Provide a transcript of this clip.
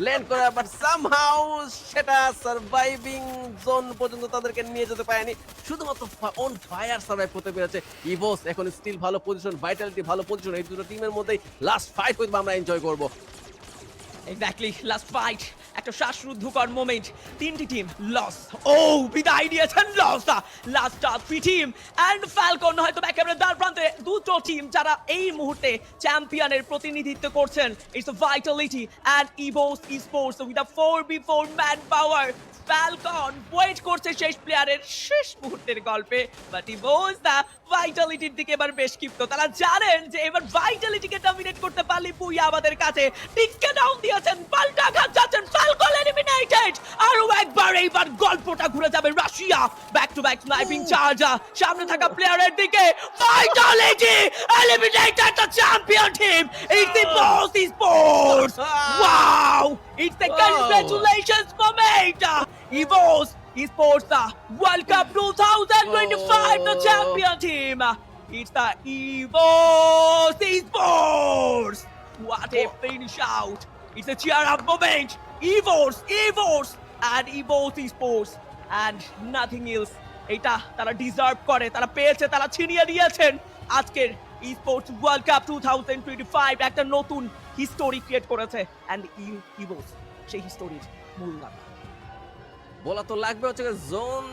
Land করে, but somehow সেটা surviving zone পর্যন্ত তাদেরকে নিয়ে যেতে পারেনি। শুধুমাত্র অন ফায়ার সার্ভাইভ করতে পেরেছে ইভোস। এখন স্টিল ভালো পজিশন, ভাইটালিটি ভালো পজিশন। এই দুটো টিমের মধ্যেই লাস্ট ফাইট হয়তো আমরা এনজয় করব। এক্স্যাক্টলি, লাস্ট ফাইট, একটা শ্বাসরুদ্ধকর মোমেন্ট। তিনটি টিম লস, ও বিদায় নিয়েছেন loss. Last three team and Falcon হয়তো একেবারে দ্বার প্রান্তে। দুটো টিম যারা এই মুহূর্তে চ্যাম্পিয়নের প্রতিনিধিত্ব করছেন। It's Vitality and EVOS sports with a 4v4 man power. Falcon wait করছে শেষ প্লেয়ারের শেষ মুহূর্তের গল্পে, বাট ইভোস দা ভাইটালিটির দিকে এবার বেশ ক্ষিপ্ত। তারা জানেন যে এবার ভাইটালিটিকে ডমিনেট করতে পারলে পুইয়া আমাদের কাছে। টিককে ডাউন দিয়েছেন, পাল্টা আঘাত যাচ্ছেন, ফ্যালকন এলিমিনেটেড। আরো একবার এইবার গল্পটা ঘুরে যাবে Russia. Back to back sniping charge সামনে থাকা প্লেয়ারের দিকে। Vitality eliminated the champion team. It's ইভোস sports. Wow, it's the congratulations moment. EVOS Esports, the World Cup 2025, the champion team. It's the EVOS Esports. What a finish out. It's a cheer up moment. EVOS and EVOS Esports and nothing else. এটা তারা deserve করে, তারা পেয়েছে, তারা ছিনিয়ে নিয়েছেন। আজকের eSports World Cup 2025 একটা নতুন হিস্টোরি ক্রিয়েট করেছে এন্ড EVOS সেই হিস্টোরির মূল নাম। বলা তো লাগবে হচ্ছে জোন